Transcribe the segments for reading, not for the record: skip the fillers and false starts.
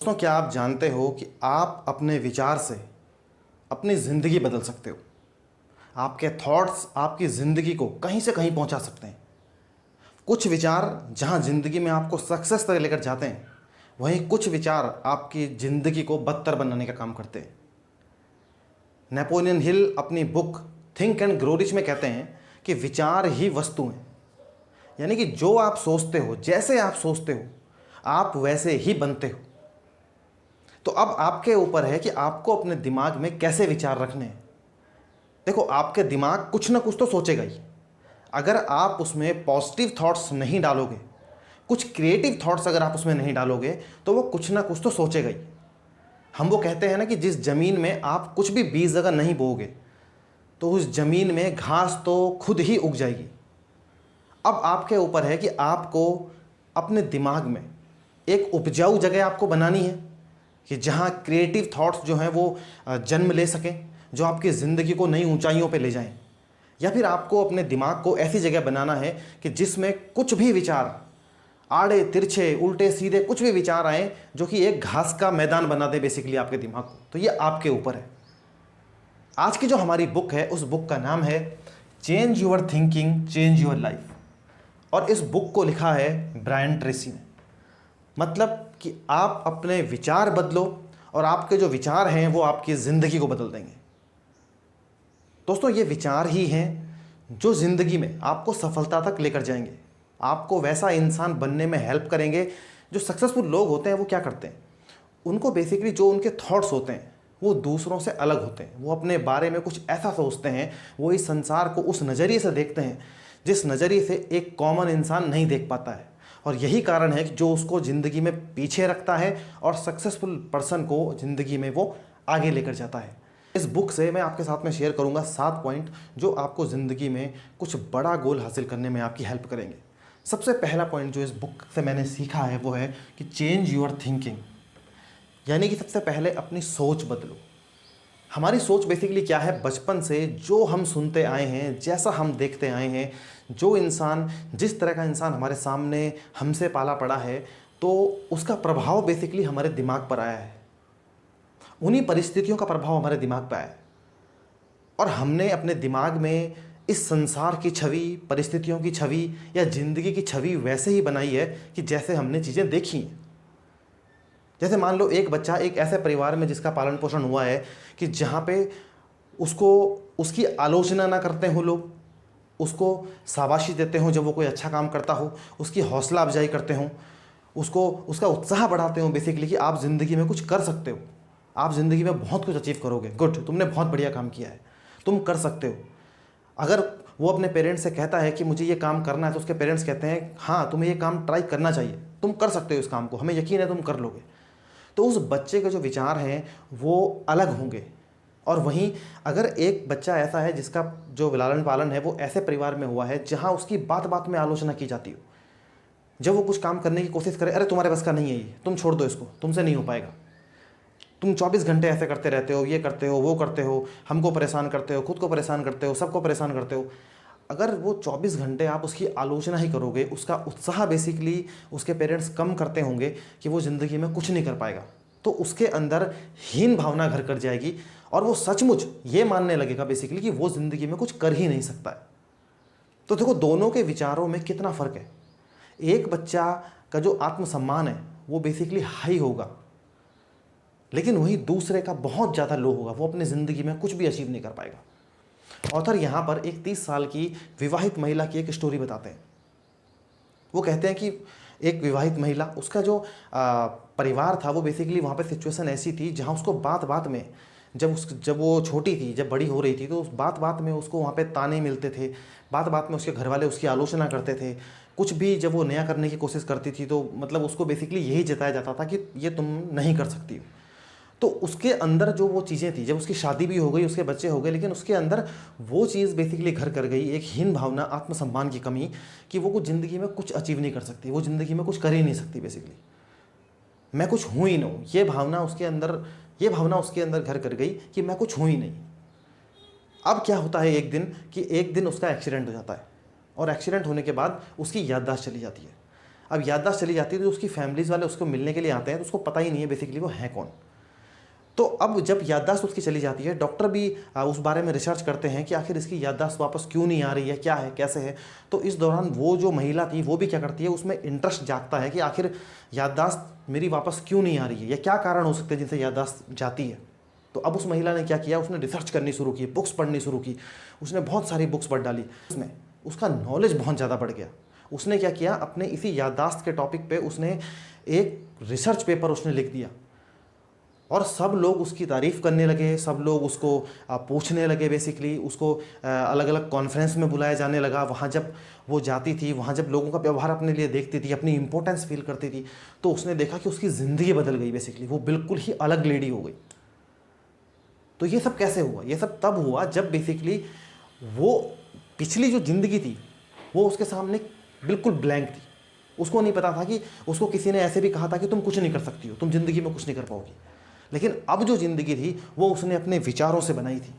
दोस्तों, क्या आप जानते हो कि आप अपने विचार से अपनी ज़िंदगी बदल सकते हो। आपके थॉट्स आपकी ज़िंदगी को कहीं से कहीं पहुंचा सकते हैं। कुछ विचार जहां ज़िंदगी में आपको सक्सेस तक लेकर जाते हैं, वहीं कुछ विचार आपकी ज़िंदगी को बदतर बनाने का काम करते हैं। नेपोलियन हिल अपनी book think and grow rich में कहते हैं कि विचार ही वस्तु हैं। यानी कि जो आप सोचते हो, जैसे आप सोचते हो, आप वैसे ही बनते हो। तो अब आपके ऊपर है कि आपको अपने दिमाग में कैसे विचार रखने हैं। देखो, आपके दिमाग कुछ ना कुछ तो सोचेगा ही। अगर आप उसमें पॉजिटिव थॉट्स नहीं डालोगे, कुछ क्रिएटिव थॉट्स अगर आप उसमें नहीं डालोगे, तो वो कुछ ना कुछ तो सोचेगा ही। हम वो कहते हैं ना कि जिस ज़मीन में आप कुछ भी बीज अगर नहीं बोओगे, तो उस ज़मीन में घास तो खुद ही उग जाएगी। अब आपके ऊपर है कि आपको अपने दिमाग में एक उपजाऊ जगह आपको बनानी है कि जहाँ क्रिएटिव थॉट्स जो हैं वो जन्म ले सकें, जो आपकी ज़िंदगी को नई ऊंचाइयों पे ले जाएं। या फिर आपको अपने दिमाग को ऐसी जगह बनाना है कि जिसमें कुछ भी विचार, आड़े तिरछे उल्टे सीधे कुछ भी विचार आए, जो कि एक घास का मैदान बना दे बेसिकली आपके दिमाग को। तो ये आपके ऊपर है। आज की जो हमारी बुक है, उस बुक का नाम है change your thinking change your life. और इस बुक को लिखा है ब्रायन ट्रेसी ने। मतलब कि आप अपने विचार बदलो और आपके जो विचार हैं वो आपकी ज़िंदगी को बदल देंगे। दोस्तों, ये विचार ही हैं जो ज़िंदगी में आपको सफलता तक लेकर जाएंगे, आपको वैसा इंसान बनने में हेल्प करेंगे। जो सक्सेसफुल लोग होते हैं वो क्या करते हैं, उनको बेसिकली जो उनके थॉट्स होते हैं वो दूसरों से अलग होते हैं। वो अपने बारे में कुछ ऐसा सोचते हैं, वो इस संसार को उस नज़रिए से देखते हैं जिस नज़रिए से एक कॉमन इंसान नहीं देख पाता है। और यही कारण है कि जो उसको ज़िंदगी में पीछे रखता है और सक्सेसफुल पर्सन को ज़िंदगी में वो आगे लेकर जाता है। इस बुक से मैं आपके साथ में शेयर करूंगा 7 पॉइंट जो आपको ज़िंदगी में कुछ बड़ा गोल हासिल करने में आपकी हेल्प करेंगे। सबसे पहला पॉइंट जो इस बुक से मैंने सीखा है वो है कि चेंज योर थिंकिंग। यानी कि सबसे पहले अपनी सोच बदलो। हमारी सोच बेसिकली क्या है, बचपन से जो हम सुनते आए हैं, जैसा हम देखते आए हैं, जो इंसान जिस तरह का इंसान हमारे सामने हमसे पाला पड़ा है, तो उसका प्रभाव बेसिकली हमारे दिमाग पर आया है। उन्हीं परिस्थितियों का प्रभाव हमारे दिमाग पर आया है और हमने अपने दिमाग में इस संसार की छवि, परिस्थितियों की छवि या ज़िंदगी की छवि वैसे ही बनाई है कि जैसे हमने चीज़ें देखी हैं। जैसे मान लो एक बच्चा एक ऐसे परिवार में जिसका पालन पोषण हुआ है कि जहाँ पे उसको उसकी आलोचना ना करते हो लोग, उसको शाबाशी देते हो जब वो कोई अच्छा काम करता हो, उसकी हौसला अफजाई करते हो, उसको उसका उत्साह बढ़ाते हो बेसिकली कि आप ज़िंदगी में कुछ कर सकते हो, आप ज़िंदगी में बहुत कुछ अचीव करोगे, गुड, तुमने बहुत बढ़िया काम किया है, तुम कर सकते हो। अगर वो अपने पेरेंट्स से कहता है कि मुझे ये काम करना है, तो उसके पेरेंट्स कहते हैं हाँ तुम्हें ये काम ट्राई करना चाहिए, तुम कर सकते हो इस काम को, हमें यकीन है तुम कर लोगे। तो उस बच्चे के जो विचार हैं वो अलग होंगे। और वहीं अगर एक बच्चा ऐसा है जिसका जो लालन पालन है वो ऐसे परिवार में हुआ है जहाँ उसकी बात बात में आलोचना की जाती हो, जब वो कुछ काम करने की कोशिश करे, अरे तुम्हारे बस का नहीं है ये, तुम छोड़ दो इसको, तुमसे नहीं हो पाएगा, तुम 24 घंटे ऐसे करते रहते हो, ये करते हो, वो करते हो, हमको परेशान करते हो, खुद को परेशान करते हो, सबको परेशान करते हो। अगर वो 24 घंटे आप उसकी आलोचना ही करोगे, उसका उत्साह बेसिकली उसके पेरेंट्स कम करते होंगे कि वो ज़िंदगी में कुछ नहीं कर पाएगा, तो उसके अंदर हीन भावना घर कर जाएगी और वो सचमुच ये मानने लगेगा बेसिकली कि वो ज़िंदगी में कुछ कर ही नहीं सकता है। तो देखो, दोनों के विचारों में कितना फ़र्क है। एक बच्चा का जो आत्मसम्मान है वो बेसिकली हाई होगा, लेकिन वही दूसरे का बहुत ज़्यादा लो होगा, वो अपनी ज़िंदगी में कुछ भी अचीव नहीं कर पाएगा। ऑथर यहाँ पर एक 30 साल की विवाहित महिला की एक स्टोरी बताते हैं। वो कहते हैं कि एक विवाहित महिला, उसका जो परिवार था वो बेसिकली वहाँ पे सिचुएशन ऐसी थी जहाँ उसको बात बात में, जब वो छोटी थी, जब बड़ी हो रही थी, तो उस बात बात में उसको वहाँ पे ताने मिलते थे, बात बात में उसके घर वाले उसकी आलोचना करते थे। कुछ भी जब वो नया करने की कोशिश करती थी तो मतलब उसको बेसिकली यही जताया जाता था कि ये तुम नहीं कर सकती हो। तो उसके अंदर जो वो चीज़ें थी, जब उसकी शादी भी हो गई, उसके बच्चे हो गए, लेकिन उसके अंदर वो चीज़ बेसिकली घर कर गई, एक हीन भावना, आत्मसम्मान की कमी, कि वो कुछ ज़िंदगी में कुछ अचीव नहीं कर सकती, वो ज़िंदगी में कुछ कर ही नहीं सकती बेसिकली, मैं कुछ हूँ ही नहीं। ये भावना उसके अंदर घर कर गई कि मैं कुछ हूँ ही नहीं। अब क्या होता है एक दिन, कि एक दिन उसका एक्सीडेंट हो जाता है और एक्सीडेंट होने के बाद उसकी याददाश्त चली जाती है। अब याददाश्त चली जाती है तो उसकी फैमिलीज़ वाले उसको मिलने के लिए आते हैं तो उसको पता ही नहीं है बेसिकली वो है कौन। तो अब जब याददाश्त उसकी चली जाती है, डॉक्टर भी उस बारे में रिसर्च करते हैं कि आखिर इसकी याददाश्त वापस क्यों नहीं आ रही है, क्या है, कैसे है। तो इस दौरान वो जो महिला थी वो भी क्या करती है, उसमें इंटरेस्ट जागता है कि आखिर याददाश्त मेरी वापस क्यों नहीं आ रही है, या क्या कारण हो सकते हैं जिनसे याददाश्त जाती है। तो अब उस महिला ने क्या किया, उसने रिसर्च करनी शुरू की, बुक्स पढ़नी शुरू की, उसने बहुत सारी बुक्स पढ़ डाली, उसमें उसका नॉलेज बहुत ज़्यादा बढ़ गया। उसने क्या किया, अपने इसी याददाश्त के टॉपिक पे उसने एक रिसर्च पेपर उसने लिख दिया और सब लोग उसकी तारीफ़ करने लगे, सब लोग उसको पूछने लगे, बेसिकली उसको अलग अलग कॉन्फ्रेंस में बुलाया जाने लगा। वहाँ जब वो जाती थी, वहाँ जब लोगों का व्यवहार अपने लिए देखती थी, अपनी इंपॉर्टेंस फील करती थी, तो उसने देखा कि उसकी ज़िंदगी बदल गई, बेसिकली वो बिल्कुल ही अलग लेडी हो गई। तो ये सब कैसे हुआ, ये सब तब हुआ जब बेसिकली वो पिछली जो ज़िंदगी थी वो उसके सामने बिल्कुल ब्लैंक थी। उसको नहीं पता था कि उसको किसी ने ऐसे भी कहा था कि तुम कुछ नहीं कर सकती हो, तुम ज़िंदगी में कुछ नहीं कर पाओगी। लेकिन अब जो ज़िंदगी थी वो उसने अपने विचारों से बनाई थी।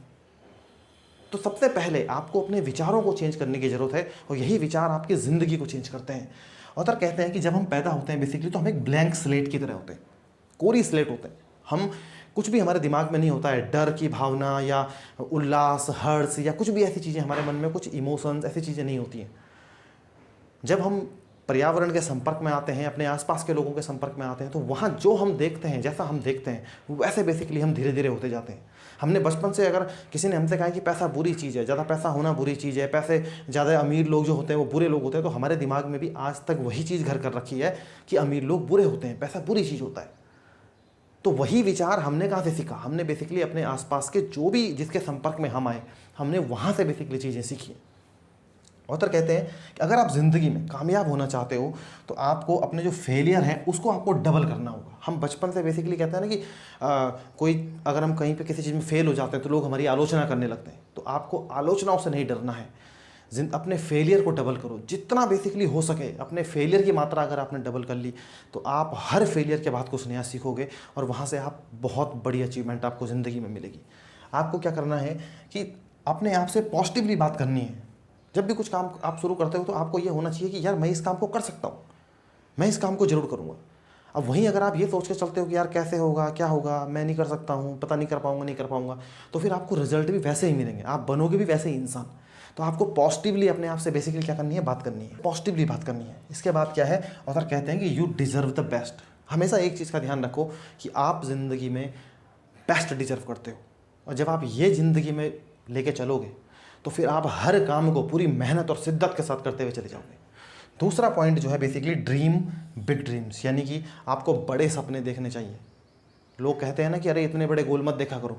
तो सबसे पहले आपको अपने विचारों को चेंज करने की ज़रूरत है और यही विचार आपकी ज़िंदगी को चेंज करते हैं। ऑथर कहते हैं कि जब हम पैदा होते हैं बेसिकली तो हम एक ब्लैंक स्लेट की तरह होते हैं, कोरी स्लेट होते हैं। हम कुछ भी हमारे दिमाग में नहीं होता है, डर की भावना या उल्लास, हर्ष या कुछ भी ऐसी चीज़ें हमारे मन में, कुछ इमोशंस, ऐसी चीज़ें नहीं होती हैं। जब हम पर्यावरण के संपर्क में आते हैं, अपने आसपास के लोगों के संपर्क में आते हैं, तो वहाँ जो हम देखते हैं, जैसा हम देखते हैं वैसे बेसिकली हम धीरे धीरे होते जाते हैं। हमने बचपन से, अगर किसी ने हमसे कहा कि पैसा बुरी चीज़ है, ज़्यादा पैसा होना बुरी चीज़ है, पैसे ज़्यादा अमीर लोग जो होते हैं वो बुरे लोग होते हैं, तो हमारे दिमाग में भी आज तक वही चीज़ घर कर रखी है कि अमीर लोग बुरे होते हैं, पैसा बुरी चीज़ होता है। तो वही विचार हमने कहाँ से सीखा, हमने बेसिकली अपने आसपास के जो भी जिसके संपर्क में हम आए, हमने वहाँ से बेसिकली चीज़ें सीखी। ऑथर कहते हैं कि अगर आप ज़िंदगी में कामयाब होना चाहते हो तो आपको अपने जो फेलियर हैं उसको आपको डबल करना होगा। हम बचपन से बेसिकली कहते हैं ना कि कोई अगर हम कहीं पे किसी चीज़ में फेल हो जाते हैं तो लोग हमारी आलोचना करने लगते हैं। तो आपको आलोचनाओं से नहीं डरना है, अपने फेलियर को डबल करो जितना बेसिकली हो सके। अपने फेलियर की मात्रा अगर आपने डबल कर ली तो आप हर फेलियर के बाद कुछ नया सीखोगे और वहाँ से आप बहुत बड़ी अचीवमेंट आपको ज़िंदगी में मिलेगी। आपको क्या करना है कि अपने आप से पॉजिटिवली बात करनी है। जब भी कुछ काम आप शुरू करते हो तो आपको ये होना चाहिए कि यार मैं इस काम को कर सकता हूँ, मैं इस काम को ज़रूर करूँगा। अब वहीं अगर आप ये सोच के चलते हो कि यार कैसे होगा, क्या होगा, मैं नहीं कर सकता हूँ, पता नहीं कर पाऊँगा, नहीं कर पाऊँगा, तो फिर आपको रिजल्ट भी वैसे ही मिलेंगे, आप बनोगे भी वैसे ही इंसान। तो आपको पॉजिटिवली अपने आप से बेसिकली क्या करनी है, बात करनी है, पॉजिटिवली बात करनी है। इसके बाद क्या है, ऑथर कहते हैं कि यू डिज़र्व द बेस्ट। हमेशा एक चीज़ का ध्यान रखो कि आप ज़िंदगी में बेस्ट डिज़र्व करते हो, और जब आप ये ज़िंदगी में लेके चलोगे तो फिर आप हर काम को पूरी मेहनत और शिद्दत के साथ करते हुए चले जाओगे। दूसरा पॉइंट जो है बेसिकली ड्रीम बिग ड्रीम्स, यानी कि आपको बड़े सपने देखने चाहिए। लोग कहते हैं ना कि अरे इतने बड़े गोल मत देखा करो,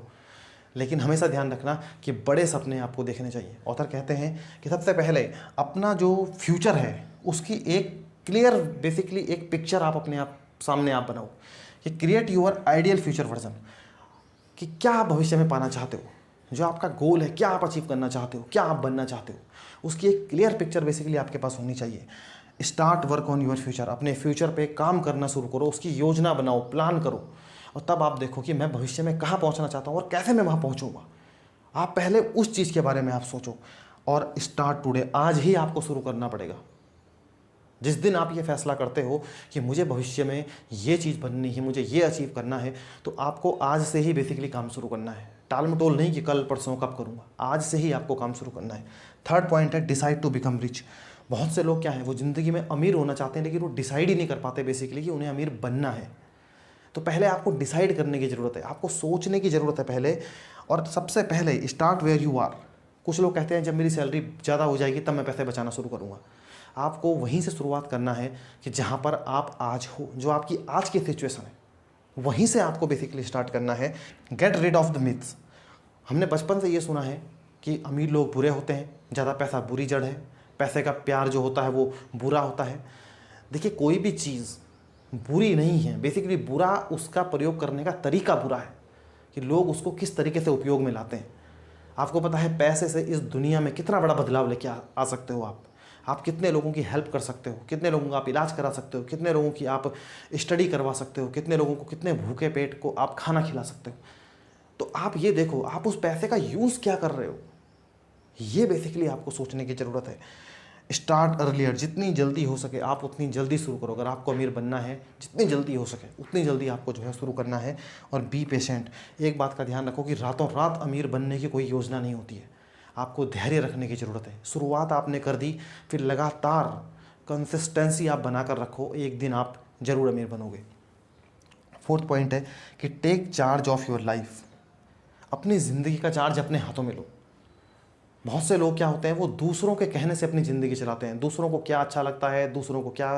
लेकिन हमेशा ध्यान रखना कि बड़े सपने आपको देखने चाहिए। ऑथर कहते हैं कि सबसे पहले अपना जो फ्यूचर है उसकी एक क्लियर बेसिकली एक पिक्चर आप अपने आप सामने आप बनाओ कि create your ideal future version, कि क्या आप भविष्य में पाना चाहते हो, जो आपका गोल है, क्या आप अचीव करना चाहते हो, क्या आप बनना चाहते हो, उसकी एक क्लियर पिक्चर बेसिकली आपके पास होनी चाहिए। Start work on your future, अपने फ्यूचर पे काम करना शुरू करो, उसकी योजना बनाओ, प्लान करो, और तब आप देखो कि मैं भविष्य में कहाँ पहुँचना चाहता हूँ और कैसे मैं वहाँ पहुँचूँगा। आप पहले उस चीज़ के बारे में आप सोचो और स्टार्ट टुडे, आज ही आपको शुरू करना पड़ेगा। जिस दिन आप ये फैसला करते हो कि मुझे भविष्य में ये चीज़ बननी है, मुझे ये अचीव करना है, तो आपको आज से ही बेसिकली काम शुरू करना है। टाल मटोल नहीं कि कल परसों कब करूँगा, आज से ही आपको काम शुरू करना है। थर्ड पॉइंट है डिसाइड टू बिकम रिच। बहुत से लोग क्या है, वो ज़िंदगी में अमीर होना चाहते हैं लेकिन वो डिसाइड ही नहीं कर पाते बेसिकली कि उन्हें अमीर बनना है। तो पहले आपको डिसाइड करने की ज़रूरत है, आपको सोचने की ज़रूरत है पहले, और सबसे पहले स्टार्ट वेयर यू आर। कुछ लोग कहते हैं जब मेरी सैलरी ज़्यादा हो जाएगी तब मैं पैसे बचाना शुरू करूँगा। आपको वहीं से शुरुआत करना है कि जहाँ पर आप आज हो, जो आपकी आज की सिचुएशन है, वहीं से आपको बेसिकली स्टार्ट करना है। Get rid of the myths. हमने बचपन से ये सुना है कि अमीर लोग बुरे होते हैं, ज़्यादा पैसा बुरी जड़ है, पैसे का प्यार जो होता है वो बुरा होता है। देखिए, कोई भी चीज़ बुरी नहीं है, बेसिकली बुरा उसका प्रयोग करने का तरीका बुरा है कि लोग उसको किस तरीके से उपयोग में लाते हैं। आपको पता है पैसे से इस दुनिया में कितना बड़ा बदलाव लेके आ सकते हो आप कितने लोगों की हेल्प कर सकते हो, कितने लोगों का आप इलाज करा सकते हो, कितने लोगों की आप स्टडी करवा सकते हो, कितने लोगों को, कितने भूखे पेट को आप खाना खिला सकते हो। तो आप ये देखो, आप उस पैसे का यूज़ क्या कर रहे हो, ये बेसिकली आपको सोचने की ज़रूरत है। स्टार्ट अर्लियर, जितनी जल्दी हो सके आप उतनी जल्दी शुरू करो। अगर आपको अमीर बनना है, जितनी जल्दी हो सके उतनी जल्दी आपको जो है शुरू करना है। और बी पेशेंट। एक बात का ध्यान रखो कि रातों रात अमीर बनने की कोई योजना नहीं होती है। आपको धैर्य रखने की ज़रूरत है। शुरुआत आपने कर दी, फिर लगातार कंसिस्टेंसी आप बनाकर रखो, एक दिन आप ज़रूर अमीर बनोगे। फोर्थ पॉइंट है कि take charge of your life. अपनी ज़िंदगी का चार्ज अपने हाथों में लो। बहुत से लोग क्या होते हैं, वो दूसरों के कहने से अपनी ज़िंदगी चलाते हैं। दूसरों को क्या अच्छा लगता है, दूसरों को क्या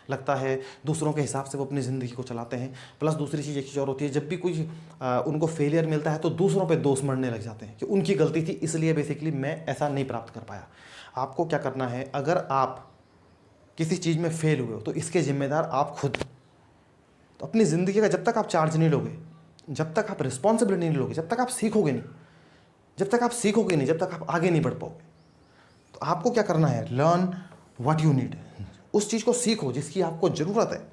लगता है, दूसरों के हिसाब से वो अपनी ज़िंदगी को चलाते हैं। प्लस दूसरी चीज़ एक चीज़ और होती है, जब भी कोई उनको फेलियर मिलता है तो दूसरों पे दोष मढ़ने लग जाते हैं कि उनकी गलती थी, इसलिए बेसिकली मैं ऐसा नहीं प्राप्त कर पाया। आपको क्या करना है, अगर आप किसी चीज़ में फेल हुए हो तो इसके ज़िम्मेदार आप खुद। तो अपनी ज़िंदगी का जब तक आप चार्ज नहीं लोगे, जब तक आप रिस्पॉन्सिबिलिटी नहीं लोगे, जब तक आप सीखोगे नहीं, जब तक आप सीखोगे नहीं, जब तक आप आगे नहीं बढ़ पाओगे। तो आपको क्या करना है, लर्न व्हाट यू नीड। उस चीज़ को सीखो जिसकी आपको ज़रूरत है।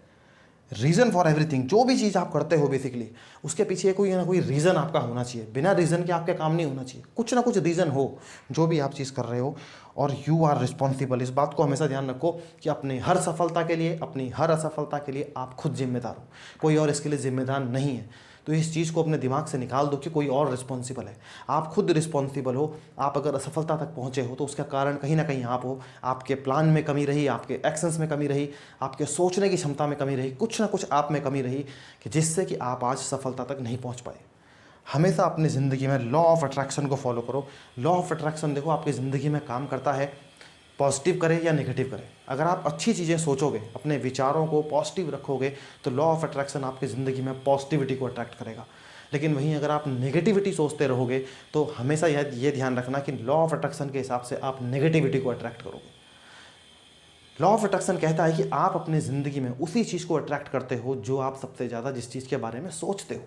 Reason for everything. जो भी चीज़ आप करते हो बेसिकली उसके पीछे कोई ना कोई रीज़न आपका होना चाहिए। बिना रीज़न के आपके काम नहीं होना चाहिए, कुछ ना कुछ रीज़न हो जो भी आप चीज़ कर रहे हो। और यू आर रिस्पॉन्सिबल। इस बात को हमेशा ध्यान रखो कि अपनी हर सफलता के लिए, अपनी हर असफलता के लिए आप खुद जिम्मेदार हो, कोई और इसके लिए जिम्मेदार नहीं है। तो इस चीज़ को अपने दिमाग से निकाल दो कि कोई और रिस्पॉन्सिबल है। आप खुद रिस्पॉन्सिबल हो। आप अगर असफलता तक पहुँचे हो तो उसका कारण कहीं ना कहीं आप हो। आपके प्लान में कमी रही, आपके एक्शंस में कमी रही, आपके सोचने की क्षमता में कमी रही, कुछ ना कुछ आप में कमी रही कि जिससे कि आप आज सफलता तक नहीं पहुँच पाए। हमेशा अपनी ज़िंदगी में लॉ ऑफ अट्रैक्शन को फॉलो करो। लॉ ऑफ अट्रैक्शन देखो आपकी ज़िंदगी में काम करता है, पॉजिटिव करे या नेगेटिव करे। अगर आप अच्छी चीज़ें सोचोगे, अपने विचारों को पॉजिटिव रखोगे तो लॉ ऑफ अट्रैक्शन आपकी ज़िंदगी में पॉजिटिविटी को अट्रैक्ट करेगा। लेकिन वहीं अगर आप नेगेटिविटी सोचते रहोगे तो हमेशा ये ध्यान रखना कि लॉ ऑफ अट्रैक्शन के हिसाब से आप नेगेटिविटी को अट्रैक्ट करोगे। लॉ ऑफ अट्रैक्शन कहता है कि आप अपनी ज़िंदगी में उसी चीज़ को अट्रैक्ट करते हो जो आप सबसे ज़्यादा जिस चीज़ के बारे में सोचते हो।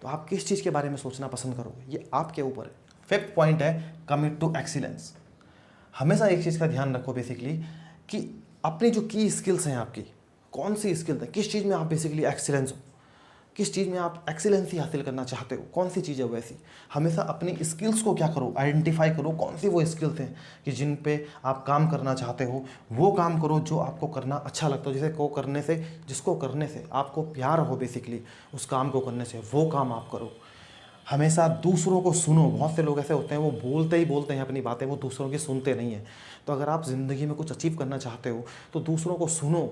तो आप किस चीज़ के बारे में सोचना पसंद करोगे, ये आपके ऊपर है। फिफ्थ पॉइंट है कमिट टू एक्सीलेंस। हमेशा एक चीज़ का ध्यान रखो बेसिकली कि अपनी जो की स्किल्स हैं आपकी, कौन सी स्किल्स है, किस चीज़ में आप बेसिकली एक्सीलेंस हो, किस चीज़ में आप एक्सीलेंसी हासिल करना चाहते हो, कौन सी चीज़ है वैसी। हमेशा अपनी स्किल्स को क्या करो, आइडेंटिफाई करो कौन सी वो स्किल्स हैं कि जिन पे आप काम करना चाहते हो। वो काम करो जो आपको करना अच्छा लगता हो, जिसको करने से आपको प्यार हो बेसिकली, उस काम को करने से वो काम आप करो। हमेशा दूसरों को सुनो। बहुत से लोग ऐसे होते हैं, वो बोलते ही बोलते हैं अपनी बातें, वो दूसरों की सुनते नहीं हैं। तो अगर आप ज़िंदगी में कुछ अचीव करना चाहते हो तो दूसरों को सुनो।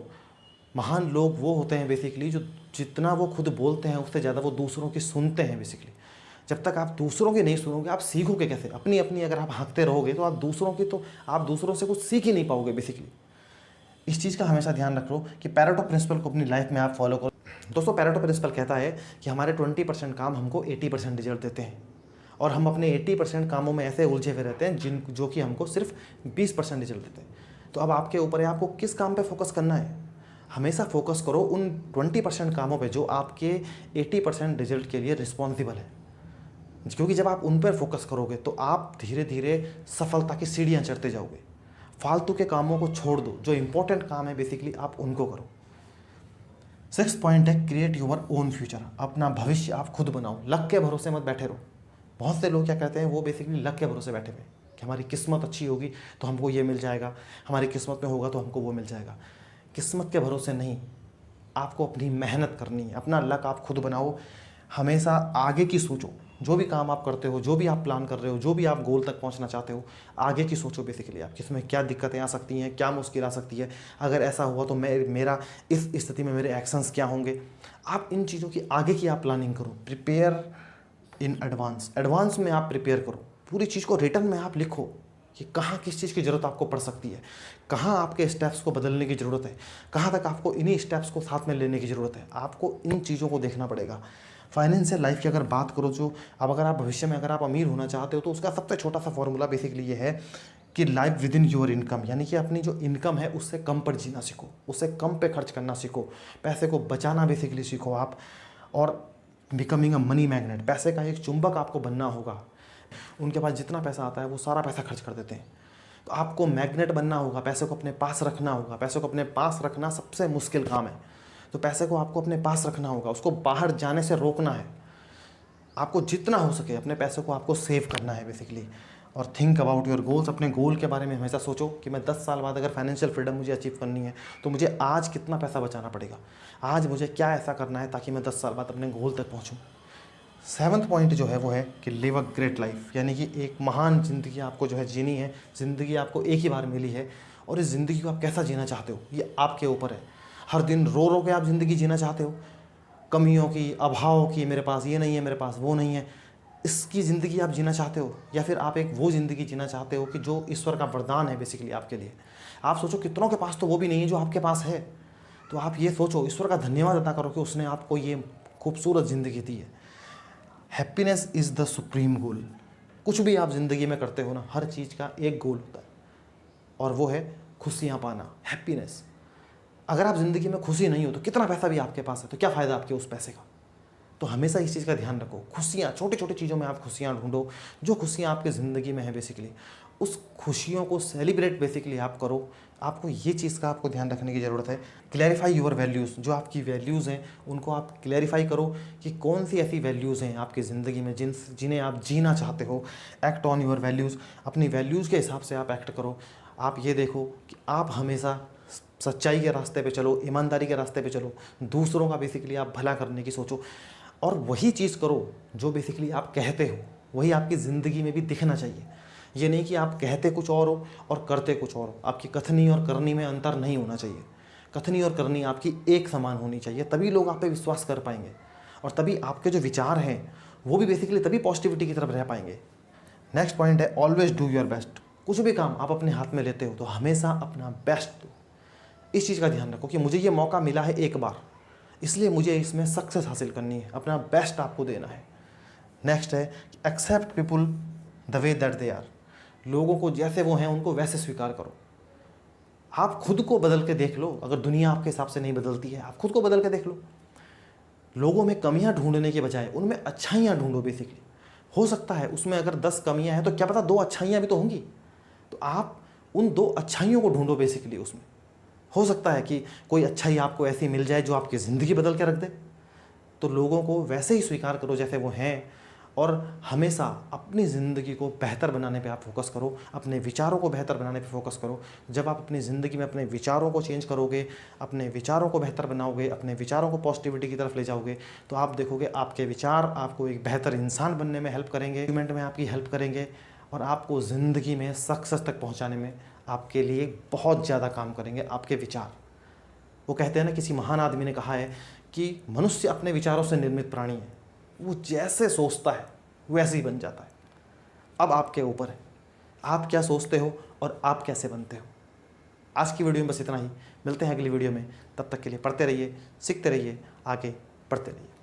महान लोग वो होते हैं बेसिकली जो जितना वो खुद बोलते हैं उससे ज़्यादा वो दूसरों की सुनते हैं बेसिकली। जब तक आप दूसरों की नहीं सुनोगे आप सीखोगे कैसे। अपनी अपनी अगर आप हाँकते रहोगे तो आप दूसरों से कुछ सीख ही नहीं पाओगे बेसिकली। इस चीज़ का हमेशा ध्यान रखो कि पैरेटो प्रिंसिपल को अपनी लाइफ में आप फॉलो करो। दोस्तों, पैरेटो प्रिंसिपल कहता है कि हमारे 20% काम हमको 80% रिजल्ट देते हैं और हम अपने 80% कामों में ऐसे उलझे हुए रहते हैं जो कि हमको सिर्फ 20% रिजल्ट देते हैं। तो अब आपके ऊपर है आपको किस काम पे फोकस करना है। हमेशा फोकस करो उन 20% कामों पे जो आपके 80% रिजल्ट के लिए रिस्पॉन्सिबल है, क्योंकि जब आप उन पर फोकस करोगे तो आप धीरे धीरे सफलता की सीढ़ियाँ चढ़ते जाओगे। फालतू के कामों को छोड़ दो, जो इंपॉर्टेंट काम है बेसिकली आप उनको करो। 6 पॉइंट है क्रिएट योर ओन फ्यूचर। अपना भविष्य आप खुद बनाओ, लक के भरोसे मत बैठे रहो। बहुत से लोग क्या कहते हैं, वो बेसिकली लक के भरोसे बैठे हुए कि हमारी किस्मत अच्छी होगी तो हमको ये मिल जाएगा, हमारी किस्मत में होगा तो हमको वो मिल जाएगा। किस्मत के भरोसे नहीं, आपको अपनी मेहनत करनी है, अपना लक आप खुद बनाओ। हमेशा आगे की सोचो। जो भी काम आप करते हो, जो भी आप प्लान कर रहे हो, जो भी आप गोल तक पहुंचना चाहते हो, आगे की सोचो बेसिकली आप किसमें क्या दिक्कतें आ सकती हैं, क्या मुश्किल आ सकती है। अगर ऐसा हुआ तो मेरा इस स्थिति में मेरे एक्शंस क्या होंगे। आप इन चीज़ों की आगे की आप प्लानिंग करो। प्रिपेयर इन एडवांस में आप प्रिपेयर करो। पूरी चीज़ को रिटर्न में आप लिखो कि कहाँ किस चीज़ की ज़रूरत आपको पड़ सकती है, कहाँ आपके स्टेप्स को बदलने की ज़रूरत है, कहाँ तक आपको इन्हीं स्टेप्स को साथ में लेने की ज़रूरत है। आपको इन चीज़ों को देखना पड़ेगा। फाइनेंशियल लाइफ की अगर बात करो, जो अब अगर आप भविष्य में अगर आप अमीर होना चाहते हो तो उसका सबसे छोटा सा फॉर्मूला बेसिकली ये है कि life with in your income, यानी कि अपनी जो इनकम है उससे कम पर जीना सीखो, उससे कम पे खर्च करना सीखो, पैसे को बचाना बेसिकली सीखो आप। और बिकमिंग अ मनी मैग्नेट, पैसे का एक चुंबक आपको बनना होगा। उनके पास जितना पैसा आता है वो सारा पैसा खर्च कर देते हैं। तो आपको मैग्नेट बनना होगा, पैसे को अपने पास रखना होगा। पैसे को अपने पास रखना सबसे मुश्किल काम है। तो पैसे को आपको अपने पास रखना होगा, उसको बाहर जाने से रोकना है। आपको जितना हो सके अपने पैसे को आपको सेव करना है बेसिकली। और थिंक अबाउट योर गोल्स। अपने गोल के बारे में हमेशा सोचो कि मैं 10 साल बाद अगर फाइनेंशियल फ्रीडम मुझे अचीव करनी है तो मुझे आज कितना पैसा बचाना पड़ेगा, आज मुझे क्या ऐसा करना है ताकि मैं 10 साल बाद अपने गोल तक पहुँचूँ। 7वां पॉइंट जो है वो है कि लिव अ ग्रेट लाइफ, यानी कि एक महान ज़िंदगी आपको जो है जीनी है। ज़िंदगी आपको एक ही बार मिली है और इस ज़िंदगी को आप कैसा जीना चाहते हो ये आपके ऊपर है। हर दिन रो रो के आप ज़िंदगी जीना चाहते हो, कमियों की, अभाव की, मेरे पास ये नहीं है, मेरे पास वो नहीं है, इसकी ज़िंदगी आप जीना चाहते हो, या फिर आप एक वो ज़िंदगी जीना चाहते हो कि जो ईश्वर का वरदान है बेसिकली आपके लिए। आप सोचो कितनों के पास तो वो भी नहीं है जो आपके पास है, तो आप ये सोचो, ईश्वर का धन्यवाद अदा करो कि उसने आपको ये खूबसूरत ज़िंदगी दी है। हैप्पीनेस इज़ द सुप्रीम गोल। कुछ भी आप ज़िंदगी में करते हो ना, हर चीज़ का एक गोल होता है और वो है खुशियाँ पाना, हैप्पीनेस। अगर आप ज़िंदगी में खुशी नहीं हो तो कितना पैसा भी आपके पास है तो क्या फ़ायदा आपके उस पैसे का। तो हमेशा इस चीज़ का ध्यान रखो, खुशियाँ, छोटी छोटी चीज़ों में आप खुशियाँ ढूंढो, जो खुशियाँ आपकी ज़िंदगी में है बेसिकली उस खुशियों को सेलिब्रेट बेसिकली आप करो। आपको ये चीज़ का आपको ध्यान रखने की ज़रूरत है। क्लैरिफाई योर वैल्यूज़, जो आपकी वैल्यूज़ हैं उनको आप क्लैरिफाई करो कि कौन सी ऐसी वैल्यूज़ हैं आपकी ज़िंदगी में जिन्हें आप जीना चाहते हो। एक्ट ऑन योर वैल्यूज़, अपनी वैल्यूज़ के हिसाब से आप एक्ट करो। आप ये देखो कि आप हमेशा सच्चाई के रास्ते पे चलो, ईमानदारी के रास्ते पे चलो, दूसरों का बेसिकली आप भला करने की सोचो और वही चीज़ करो जो बेसिकली आप कहते हो, वही आपकी ज़िंदगी में भी दिखना चाहिए। ये नहीं कि आप कहते कुछ और हो और करते कुछ और हो। आपकी कथनी और करनी में अंतर नहीं होना चाहिए। कथनी और करनी आपकी एक समान होनी चाहिए, तभी लोग आप पे विश्वास कर पाएंगे और तभी आपके जो विचार हैं वो भी बेसिकली तभी पॉजिटिविटी की तरफ रह पाएंगे। नेक्स्ट पॉइंट है ऑलवेज डू योर बेस्ट। कुछ भी काम आप अपने हाथ में लेते हो तो हमेशा अपना बेस्ट दो। इस चीज़ का ध्यान रखो कि मुझे ये मौका मिला है एक बार, इसलिए मुझे इसमें सक्सेस हासिल करनी है, अपना बेस्ट आपको देना है। नेक्स्ट है accept people the way that they are. लोगों को जैसे वो हैं उनको वैसे स्वीकार करो। आप खुद को बदल के देख लो, अगर दुनिया आपके हिसाब से नहीं बदलती है आप खुद को बदल के देख लो। लोगों में कमियां ढूंढने के बजाय उनमें अच्छाइयां ढूंढो बेसिकली। हो सकता है उसमें अगर 10 कमियां हैं तो क्या पता 2 अच्छाइयां भी तो होंगी, तो आप उन 2 अच्छाइयों को ढूंढो बेसिकली। उसमें हो सकता है कि कोई अच्छाई आपको ऐसी मिल जाए जो आपकी ज़िंदगी बदल के रख दे। तो लोगों को वैसे ही स्वीकार करो जैसे वो हैं और हमेशा अपनी ज़िंदगी को बेहतर बनाने पे आप फोकस करो, अपने विचारों को बेहतर बनाने पे फोकस करो। जब आप अपनी ज़िंदगी में अपने विचारों को चेंज करोगे, अपने विचारों को बेहतर बनाओगे, अपने विचारों को पॉजिटिविटी की तरफ ले जाओगे, तो आप देखोगे आपके विचार आपको एक बेहतर इंसान बनने में हेल्प करेंगे, अचीवमेंट में आपकी हेल्प करेंगे और आपको ज़िंदगी में सक्सेस तक पहुँचाने में आपके लिए बहुत ज़्यादा काम करेंगे आपके विचार। वो कहते हैं ना, किसी महान आदमी ने कहा है कि मनुष्य अपने विचारों से निर्मित प्राणी है, वो जैसे सोचता है वैसे ही बन जाता है। अब आपके ऊपर है आप क्या सोचते हो और आप कैसे बनते हो। आज की वीडियो में बस इतना ही, मिलते हैं अगली वीडियो में। तब तक के लिए पढ़ते रहिए, सीखते रहिए, आगे बढ़ते रहिए।